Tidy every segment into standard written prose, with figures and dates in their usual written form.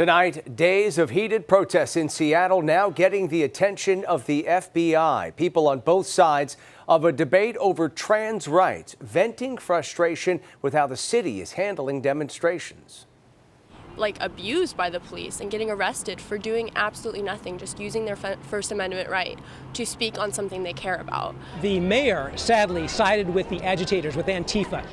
Tonight, days of heated protests in Seattle now getting the attention of the FBI. People on both sides of a debate over trans rights, venting frustration with how the city is handling demonstrations. Like abused by the police and getting arrested for doing absolutely nothing, just using their First Amendment right to speak on something they care about. The mayor sadly sided with the agitators, with Antifa.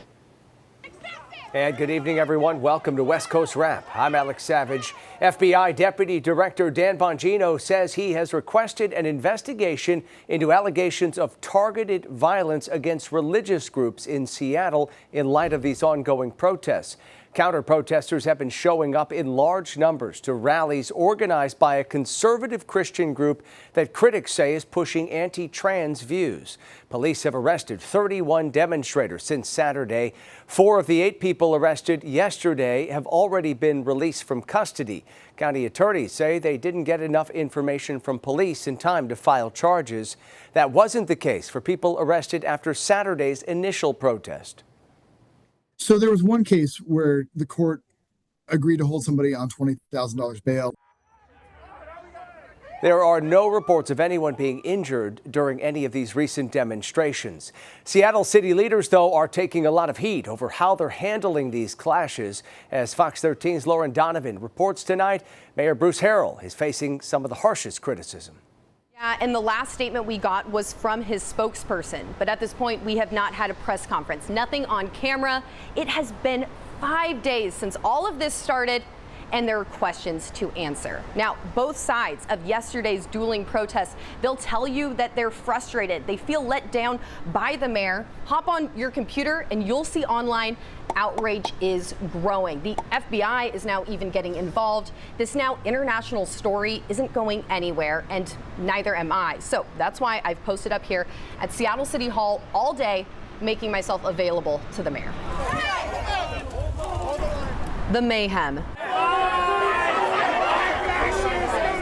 And good evening, everyone. Welcome to West Coast Wrap. I'm Alex Savage. FBI Deputy Director Dan Bongino says he has requested an investigation into allegations of targeted violence against religious groups in Seattle in light of these ongoing protests. Counter-protesters have been showing up in large numbers to rallies organized by a conservative Christian group that critics say is pushing anti-trans views. Police have arrested 31 demonstrators since Saturday. 4 of the 8 people arrested yesterday have already been released from custody. County attorneys say they didn't get enough information from police in time to file charges. That wasn't the case for people arrested after Saturday's initial protest. So there was one case where the court agreed to hold somebody on $20,000 bail. There are no reports of anyone being injured during any of these recent demonstrations. Seattle city leaders, though, are taking a lot of heat over how they're handling these clashes. As Fox 13's Lauren Donovan reports tonight, Mayor Bruce Harrell is facing some of the harshest criticism. And the last statement we got was from his spokesperson. But at this point, we have not had a press conference, nothing on camera. It has been 5 days since all of this started, and there are questions to answer. Now, both sides of yesterday's dueling protests, they'll tell you that they're frustrated. They feel let down by the mayor. Hop on your computer and you'll see online outrage is growing. The FBI is now even getting involved. This now international story isn't going anywhere, and neither am I. So that's why I've posted up here at Seattle City Hall all day, making myself available to the mayor. The mayhem.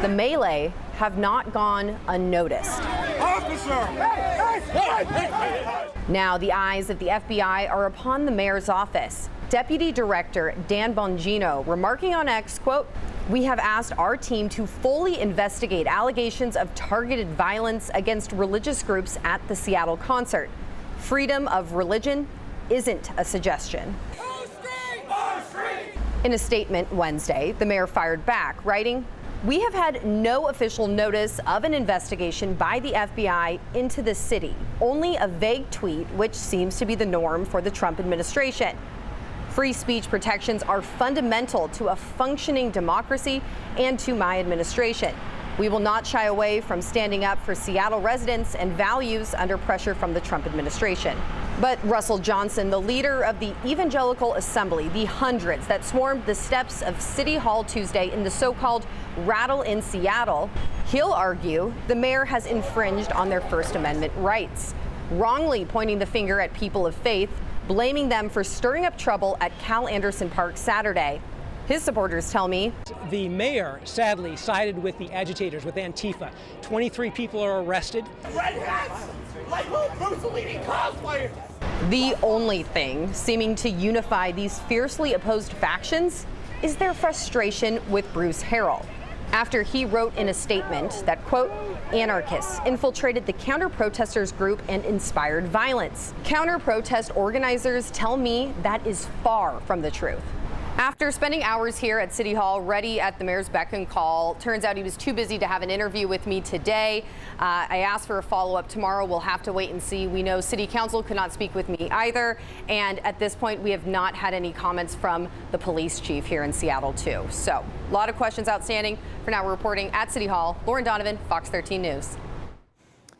The melee have not gone unnoticed. Now the eyes of the FBI are upon the mayor's office. Deputy Director Dan Bongino remarking on X, quote, "We have asked our team to fully investigate allegations of targeted violence against religious groups at the Seattle concert. Freedom of religion isn't a suggestion." In a statement Wednesday, the mayor fired back, writing, "We have had no official notice of an investigation by the FBI into the city, only a vague tweet, which seems to be the norm for the Trump administration. Free speech protections are fundamental to a functioning democracy and to my administration. We will not shy away from standing up for Seattle residents and values under pressure from the Trump administration." But Russell Johnson, the leader of the Evangelical Assembly, the hundreds that swarmed the steps of City Hall Tuesday in the so-called rattle in Seattle, he'll argue the mayor has infringed on their First Amendment rights, wrongly pointing the finger at people of faith, blaming them for stirring up trouble at Cal Anderson Park Saturday. His supporters tell me The mayor sadly sided with the agitators, with Antifa. 23 people are arrested. Red hats! Like Mussolini cosplayers! the only thing seeming to unify these fiercely opposed factions is their frustration with Bruce Harrell, after he wrote in a statement that, quote, "Anarchists infiltrated the counter-protesters group and inspired violence. Counter-protest organizers tell me that is far from the truth." After spending hours here at City Hall, ready at the mayor's beck and call, turns out he was too busy to have an interview with me today. I asked for a follow-up tomorrow. We'll have to wait and see. We know City Council could not speak with me either. And at this point, we have not had any comments from the police chief here in Seattle, too. So a lot of questions outstanding. For now, we're reporting at City Hall. Lauren Donovan, Fox 13 News.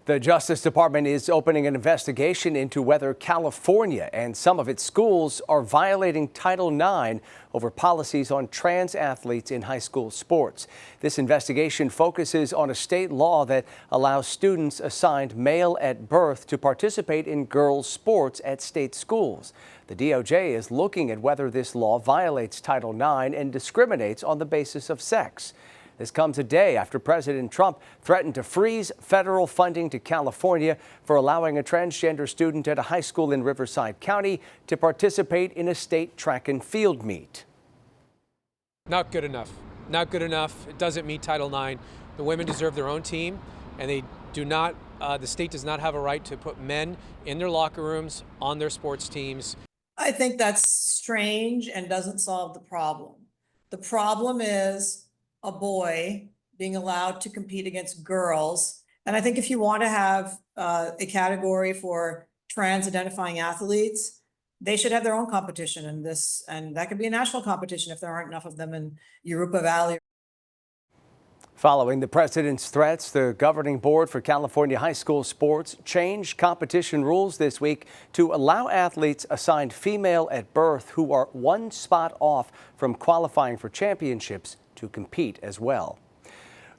The Justice Department is opening an investigation into whether California and some of its schools are violating Title IX over policies on trans athletes in high school sports. This investigation focuses on a state law that allows students assigned male at birth to participate in girls' sports at state schools. The DOJ is looking at whether this law violates Title IX and discriminates on the basis of sex. This comes a day after President Trump threatened to freeze federal funding to California for allowing a transgender student at a high school in Riverside County to participate in a state track and field meet. Not good enough. not good enough. It doesn't meet Title IX. The women deserve their own team, and they do not. The state does not have a right to put men in their locker rooms, on their sports teams. I think that's strange and doesn't solve the problem. The problem is a boy being allowed to compete against girls. And I think if you want to have a category for trans identifying athletes, they should have their own competition in this, and that could be a national competition if there aren't enough of them in Europa Valley. Following the president's threats, the governing board for California high school sports changed competition rules this week to allow athletes assigned female at birth who are one spot off from qualifying for championships to compete as well.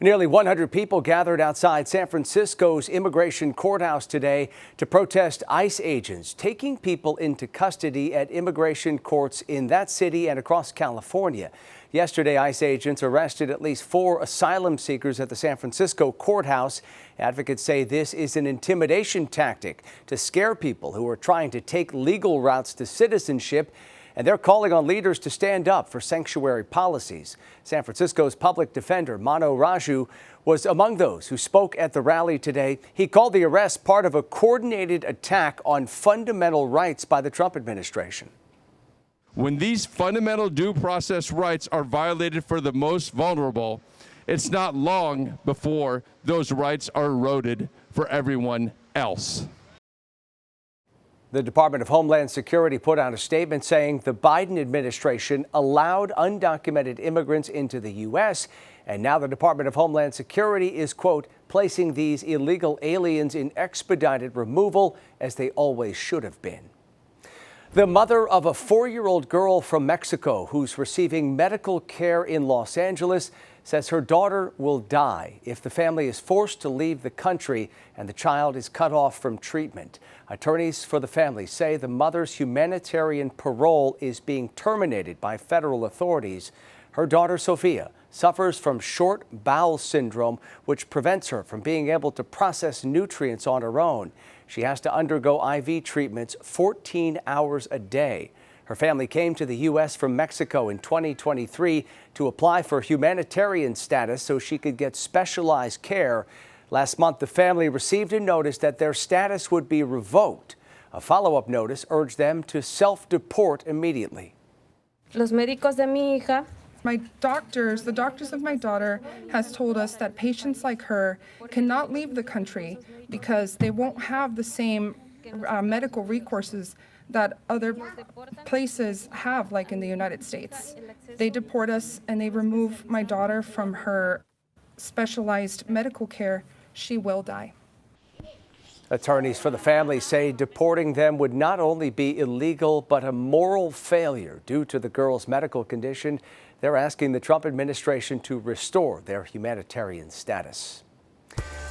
Nearly 100 people gathered outside San Francisco's immigration courthouse today to protest ICE agents taking people into custody at immigration courts in that city and across California. Yesterday, ICE agents arrested at least 4 asylum seekers at the San Francisco courthouse. Advocates say this is an intimidation tactic to scare people who are trying to take legal routes to citizenship, and they're calling on leaders to stand up for sanctuary policies. San Francisco's public defender, Mano Raju, was among those who spoke at the rally today. He called the arrest part of a coordinated attack on fundamental rights by the Trump administration. When these fundamental due process rights are violated for the most vulnerable, it's not long before those rights are eroded for everyone else. The Department of Homeland Security put out a statement saying the Biden administration allowed undocumented immigrants into the U.S., and now the Department of Homeland Security is, quote, placing these illegal aliens in expedited removal as they always should have been. The mother of a 4-year-old girl from Mexico who's receiving medical care in Los Angeles says her daughter will die if the family is forced to leave the country and the child is cut off from treatment. Attorneys for the family say the mother's humanitarian parole is being terminated by federal authorities. Her daughter, Sophia, suffers from short bowel syndrome, which prevents her from being able to process nutrients on her own. She has to undergo IV treatments 14 hours a day. Her family came to the U.S. from Mexico in 2023 to apply for humanitarian status so she could get specialized care. Last month, the family received a notice that their status would be revoked. A follow-up notice urged them to self-deport immediately. Los médicos de mi hija. The doctors of my daughter has told us that patients like her cannot leave the country because they won't have the same medical recourses that other places have, like in the United States. They deport us and they remove my daughter from her specialized medical care. She will die. Attorneys for the family say deporting them would not only be illegal, but a moral failure due to the girl's medical condition. They're asking the Trump administration to restore their humanitarian status.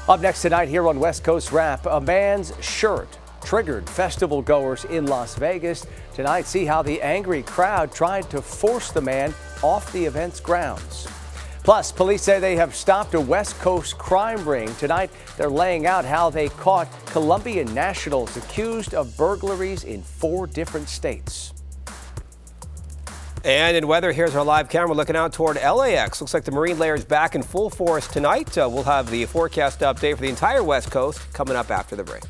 Up next tonight here on West Coast Wrap, a man's shirt triggered festival goers in Las Vegas. Tonight, see how the angry crowd tried to force the man off the event's grounds. Plus, police say they have stopped a West Coast crime ring. Tonight, they're laying out how they caught Colombian nationals accused of burglaries in 4 different states. And in weather, here's our live camera looking out toward LAX. Looks like the marine layer is back in full force tonight. We'll have the forecast update for the entire West Coast coming up after the break.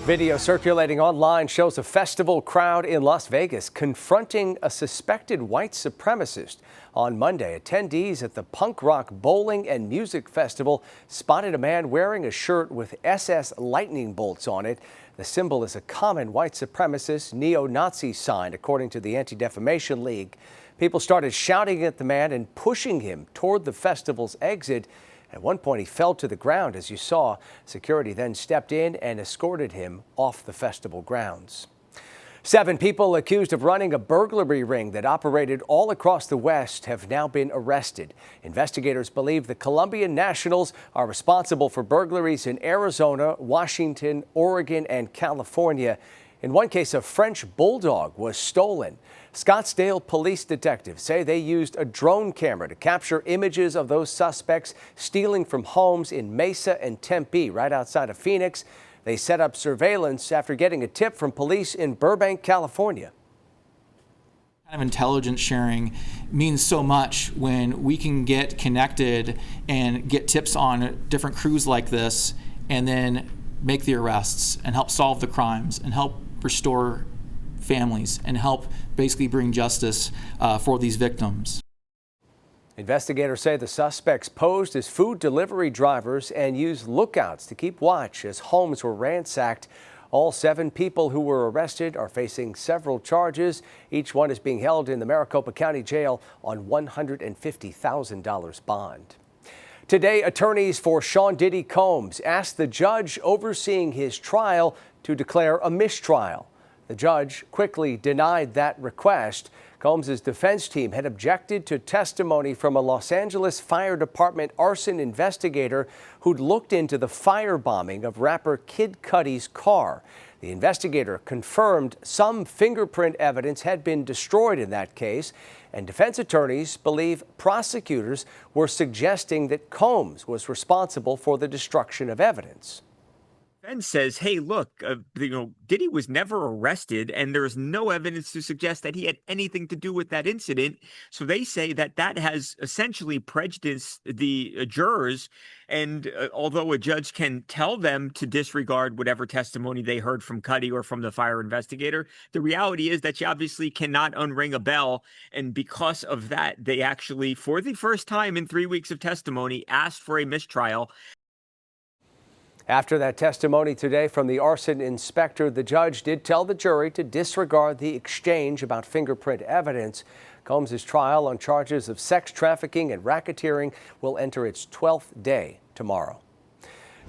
Video circulating online shows a festival crowd in Las Vegas confronting a suspected white supremacist. On Monday, attendees at the punk rock bowling and music festival spotted a man wearing a shirt with SS lightning bolts on it. The symbol is a common white supremacist neo-Nazi sign, according to the Anti-Defamation League. People started shouting at the man and pushing him toward the festival's exit. At one point, he fell to the ground, as you saw. Security then stepped in and escorted him off the festival grounds. 7 people accused of running a burglary ring that operated all across the West have now been arrested. Investigators believe the Colombian nationals are responsible for burglaries in Arizona, Washington, Oregon, and California. In one case, a French bulldog was stolen. Scottsdale police detectives say they used a drone camera to capture images of those suspects stealing from homes in Mesa and Tempe, right outside of Phoenix. They set up surveillance after getting a tip from police in Burbank, California. Kind of intelligence sharing means so much when we can get connected and get tips on different crews like this and then make the arrests and help solve the crimes and help restore families and help basically bring justice for these victims. Investigators say the suspects posed as food delivery drivers and used lookouts to keep watch as homes were ransacked. All 7 people who were arrested are facing several charges. Each one is being held in the Maricopa County Jail on $150,000 bond. Today, attorneys for Sean Diddy Combs asked the judge overseeing his trial to declare a mistrial. The judge quickly denied that request. Combs' defense team had objected to testimony from a Los Angeles Fire Department arson investigator who'd looked into the firebombing of rapper Kid Cudi's car. The investigator confirmed some fingerprint evidence had been destroyed in that case, and defense attorneys believe prosecutors were suggesting that Combs was responsible for the destruction of evidence. Defense says, hey, look, Diddy was never arrested and there's no evidence to suggest that he had anything to do with that incident. So they say that that has essentially prejudiced the jurors. And although a judge can tell them to disregard whatever testimony they heard from Cudi or from the fire investigator, the reality is that you obviously cannot unring a bell. And because of that, they actually, for the first time in 3 weeks of testimony, asked for a mistrial. After that testimony today from the arson inspector, the judge did tell the jury to disregard the exchange about fingerprint evidence. Combs' trial on charges of sex trafficking and racketeering will enter its 12th day tomorrow.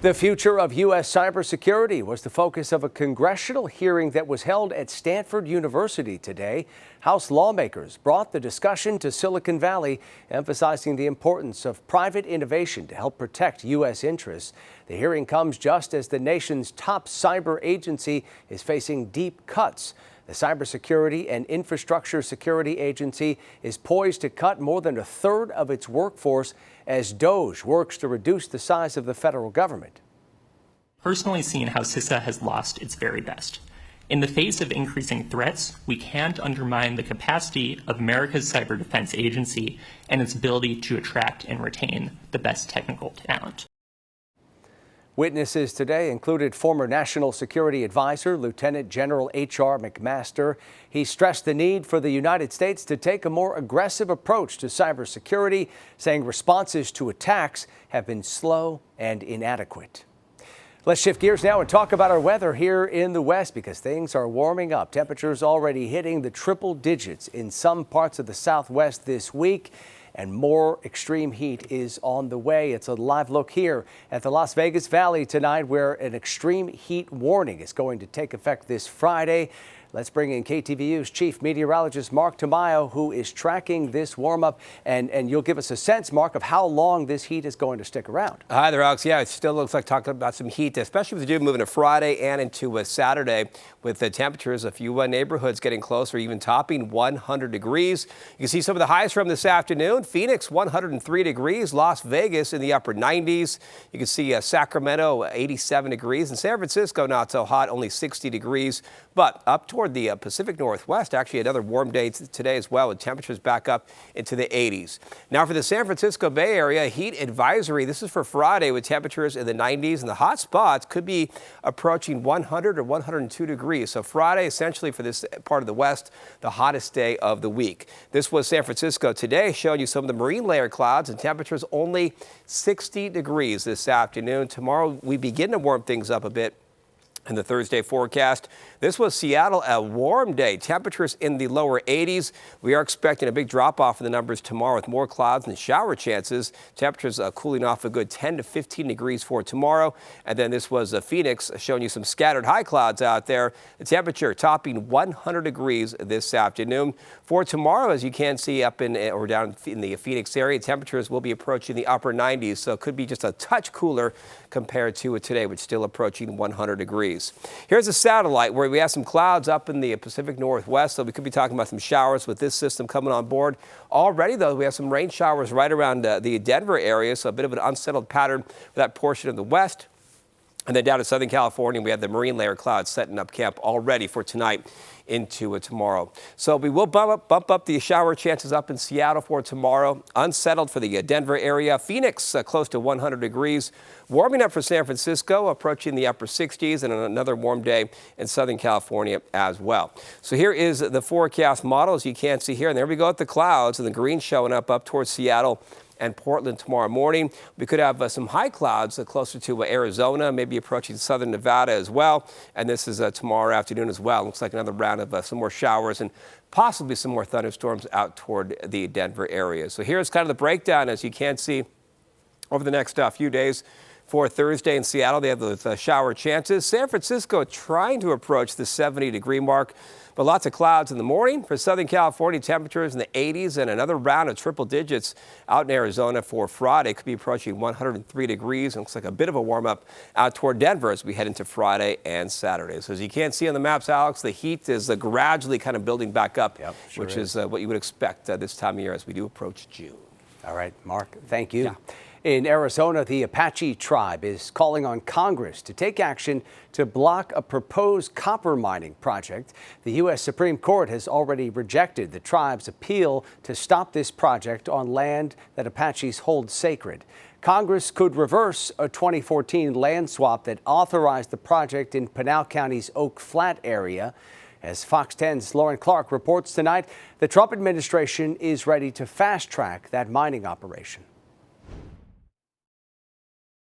The future of U.S. cybersecurity was the focus of a congressional hearing that was held at Stanford University today. House lawmakers brought the discussion to Silicon Valley, emphasizing the importance of private innovation to help protect U.S. interests. The hearing comes just as the nation's top cyber agency is facing deep cuts. The Cybersecurity and Infrastructure Security Agency is poised to cut more than a third of its workforce as DOJ works to reduce the size of the federal government. Personally seen how CISA has lost its very best. In the face of increasing threats, we can't undermine the capacity of America's cyber defense agency and its ability to attract and retain the best technical talent. Witnesses today included former National Security Advisor Lieutenant General H.R. McMaster. He stressed the need for the United States to take a more aggressive approach to cybersecurity, saying responses to attacks have been slow and inadequate. Let's shift gears now and talk about our weather here in the West because things are warming up. Temperatures already hitting the triple digits in some parts of the Southwest this week. And more extreme heat is on the way. It's a live look here at the Las Vegas Valley tonight, where an extreme heat warning is going to take effect this Friday. Let's bring in KTVU's chief meteorologist, Mark Tamayo, who is tracking this warm up. And you'll give us a sense, Mark, of how long this heat is going to stick around. Hi there, Alex. Yeah, it still looks like talking about some heat, especially with the dew moving to Friday and into Saturday, with the temperatures, a few neighborhoods getting closer, even topping 100 degrees. You can see some of the highs from this afternoon. Phoenix, 103 degrees. Las Vegas in the upper 90s. You can see Sacramento, 87 degrees. And San Francisco, not so hot, only 60 degrees. But up toward the Pacific Northwest, actually another warm day today as well, with temperatures back up into the 80s. Now for the San Francisco Bay Area, heat advisory. This is for Friday with temperatures in the 90s, and the hot spots could be approaching 100 or 102 degrees. So Friday, essentially for this part of the West, the hottest day of the week. This was San Francisco today, showing you some of the marine layer clouds, and temperatures only 60 degrees this afternoon. Tomorrow we begin to warm things up a bit. In the Thursday forecast, this was Seattle, a warm day. Temperatures in the lower 80s. We are expecting a big drop off in the numbers tomorrow with more clouds and shower chances. Temperatures cooling off a good 10 to 15 degrees for tomorrow. And then this was Phoenix, showing you some scattered high clouds out there. The temperature topping 100 degrees this afternoon. For tomorrow, as you can see up in or down in the Phoenix area, temperatures will be approaching the upper 90s. So it could be just a touch cooler compared to today, which is still approaching 100 degrees. degrees. Here's a satellite where we have some clouds up in the Pacific Northwest, so we could be talking about some showers with this system coming on board. Already, though, we have some rain showers right around the Denver area, so a bit of an unsettled pattern for that portion of the west. And then down to Southern California, we have the marine layer clouds setting up camp already for tonight into tomorrow. So we will bump up the shower chances up in Seattle for tomorrow. Unsettled for the Denver area. Phoenix close to 100 degrees. Warming up for San Francisco, approaching the upper 60s, and another warm day in Southern California as well. So here is the forecast model, as you can see here. And there we go at the clouds, and the green showing up towards Seattle and Portland tomorrow morning. We could have some high clouds closer to Arizona, maybe approaching southern Nevada as well. And this is tomorrow afternoon as well. Looks like another round of some more showers and possibly some more thunderstorms out toward the Denver area. So here's kind of the breakdown, as you can see, over the next few days. For Thursday in Seattle, they have those shower chances. San Francisco trying to approach the 70-degree mark, but lots of clouds in the morning. For Southern California, temperatures in the 80s and another round of triple digits out in Arizona for Friday. Could be approaching 103 degrees. It looks like a bit of a warm-up out toward Denver as we head into Friday and Saturday. So as you can see on the maps, Alex, the heat is gradually kind of building back up, which is what you would expect this time of year as we do approach June. All right, Mark, thank you. Yeah. In Arizona, the Apache tribe is calling on Congress to take action to block a proposed copper mining project. The U.S. Supreme Court has already rejected the tribe's appeal to stop this project on land that Apaches hold sacred. Congress could reverse a 2014 land swap that authorized the project in Pinal County's Oak Flat area. As Fox 10's Lauren Clark reports tonight, the Trump administration is ready to fast-track that mining operation.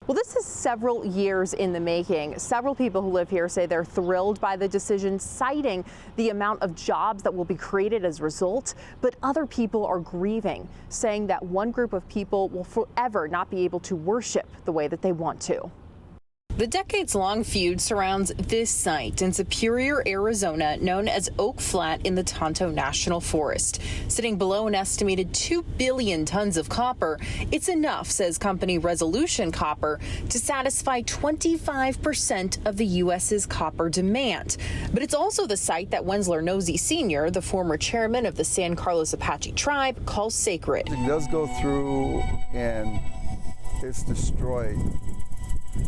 Well, this is several years in the making. Several people who live here say they're thrilled by the decision, citing the amount of jobs that will be created as a result. But other people are grieving, saying that one group of people will forever not be able to worship the way that they want to. The decades-long feud surrounds this site in Superior, Arizona, known as Oak Flat in the Tonto National Forest. Sitting below an estimated 2 billion tons of copper, it's enough, says company Resolution Copper, to satisfy 25% of the U.S.'s copper demand. But it's also the site that Wensler Nosey Sr., the former chairman of the San Carlos Apache tribe, calls sacred. It does go through and it's destroyed.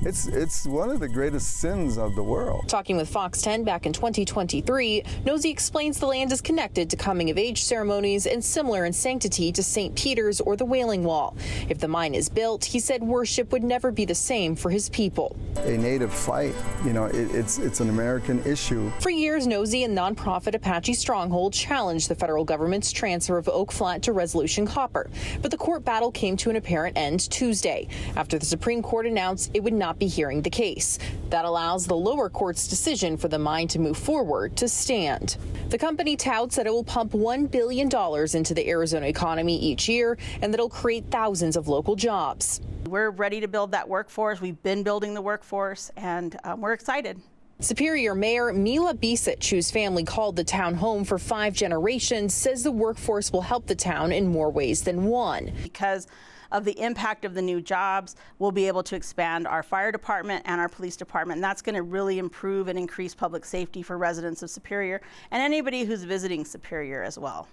It's one of the greatest sins of the world. Talking with Fox 10 back in 2023, Nosey explains the land is connected to coming-of-age ceremonies and similar in sanctity to St. Peter's or the Wailing Wall. If the mine is built, he said worship would never be the same for his people. A native fight, it's an American issue. For years, Nosey and nonprofit Apache Stronghold challenged the federal government's transfer of Oak Flat to Resolution Copper. But the court battle came to an apparent end Tuesday, after the Supreme Court announced it would not be hearing the case. That allows the lower court's decision for the mine to move forward to stand. The company touts that it will pump $1 billion into the Arizona economy each year and that it'll create thousands of local jobs. We're ready to build that workforce. We've been building the workforce, and we're excited. Superior Mayor Mila Bisic, whose family called the town home for 5 generations, says the workforce will help the town in more ways than one. Because of the impact of the new jobs, we'll be able to expand our fire department and our police department. And that's going to really improve and increase public safety for residents of Superior and anybody who's visiting Superior as well.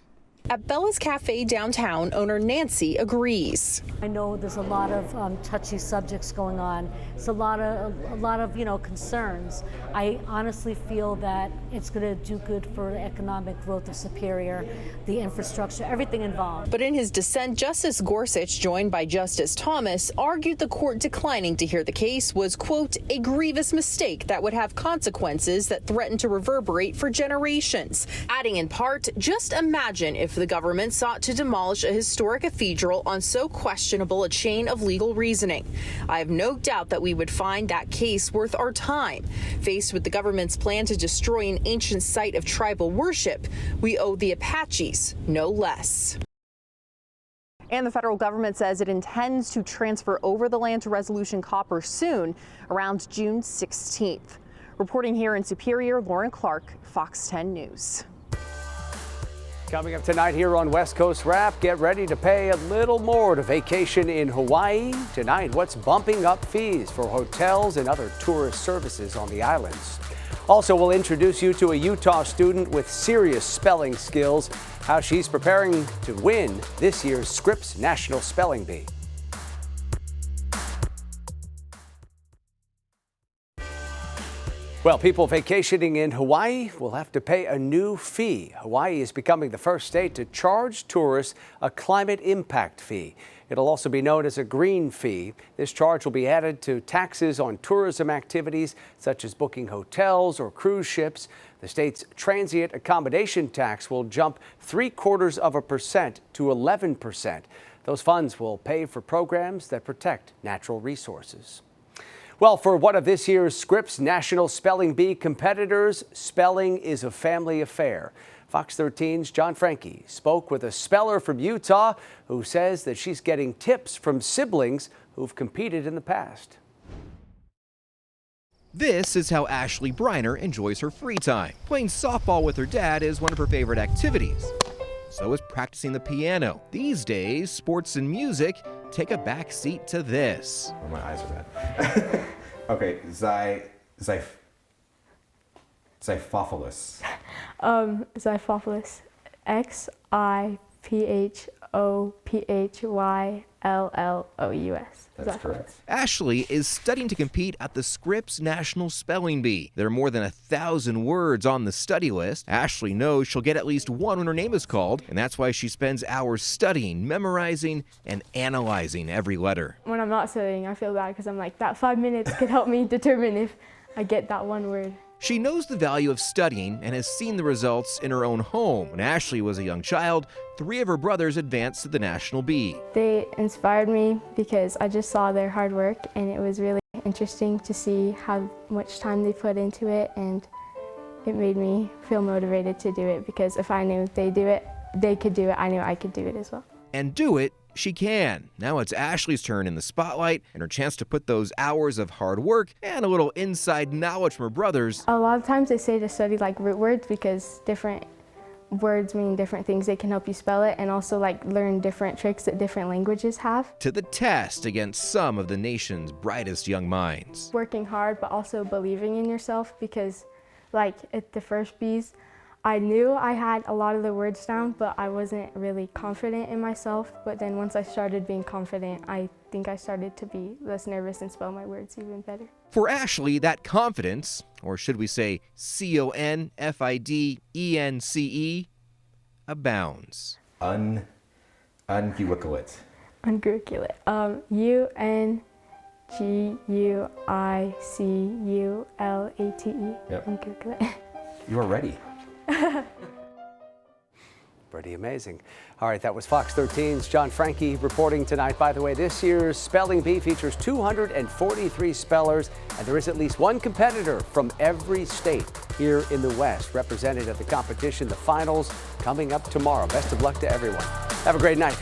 At Bella's Cafe downtown, owner Nancy agrees. I know there's a lot of touchy subjects going on. It's a lot of concerns. I honestly feel that it's going to do good for the economic growth of Superior, the infrastructure, everything involved. But in his dissent, Justice Gorsuch, joined by Justice Thomas, argued the court declining to hear the case was, quote, a grievous mistake that would have consequences that threaten to reverberate for generations. Adding in part, just imagine if the government sought to demolish a historic cathedral on so questionable a chain of legal reasoning. I have no doubt that we would find that case worth our time. Faced with the government's plan to destroy an ancient site of tribal worship, we owe the Apaches no less. And the federal government says it intends to transfer over the land to Resolution Copper soon, around June 16th. Reporting here in Superior, Lauren Clark, Fox 10 News. Coming up tonight here on West Coast Wrap, get ready to pay a little more to vacation in Hawaii. Tonight, what's bumping up fees for hotels and other tourist services on the islands? Also, we'll introduce you to a Utah student with serious spelling skills, how she's preparing to win this year's Scripps National Spelling Bee. Well, people vacationing in Hawaii will have to pay a new fee. Hawaii is becoming the first state to charge tourists a climate impact fee. It'll also be known as a green fee. This charge will be added to taxes on tourism activities such as booking hotels or cruise ships. The state's transient accommodation tax will jump 0.75% to 11%. Those funds will pay for programs that protect natural resources. Well, for one of this year's Scripps National Spelling Bee competitors, spelling is a family affair. Fox 13's John Frankie spoke with a speller from Utah who says that she's getting tips from siblings who've competed in the past. This is how Ashley Briner enjoys her free time. Playing softball with her dad is one of her favorite activities. So is practicing the piano. These days, sports and music take a back seat to this. Oh, my eyes are red. Okay, Xiphophilus. Xiphophilus. Xiphophylous. That's correct. Ashley is studying to compete at the Scripps National Spelling Bee. There are more than 1,000 words on the study list. Ashley knows she'll get at least one when her name is called, and that's why she spends hours studying, memorizing, and analyzing every letter. When I'm not studying, I feel bad because I'm like, that 5 minutes could help me determine if I get that one word. She knows the value of studying and has seen the results in her own home. When Ashley was a young child, 3 of her brothers advanced to the National Bee. They inspired me because I just saw their hard work, and it was really interesting to see how much time they put into it, and it made me feel motivated to do it because if I knew they could do it, I knew I could do it as well. And do it she can. Now it's Ashley's turn in the spotlight and her chance to put those hours of hard work and a little inside knowledge from her brothers. A lot of times they say to study like root words because different words mean different things. They can help you spell it and also like learn different tricks that different languages have. To the test against some of the nation's brightest young minds. Working hard but also believing in yourself because like at the first bees, I knew I had a lot of the words down, but I wasn't really confident in myself. But then once I started being confident, I think I started to be less nervous and spell my words even better. For Ashley, that confidence, or should we say confidence, abounds. Unguiculate. Unguiculate. Unguiculate. Yep. Unguiculate. You are ready. Pretty amazing. All right, that was Fox 13's John Frankie reporting tonight. By the way, this year's Spelling Bee features 243 spellers, and there is at least one competitor from every state here in the West represented at the competition. The finals coming up tomorrow. Best of luck to everyone. Have a great night.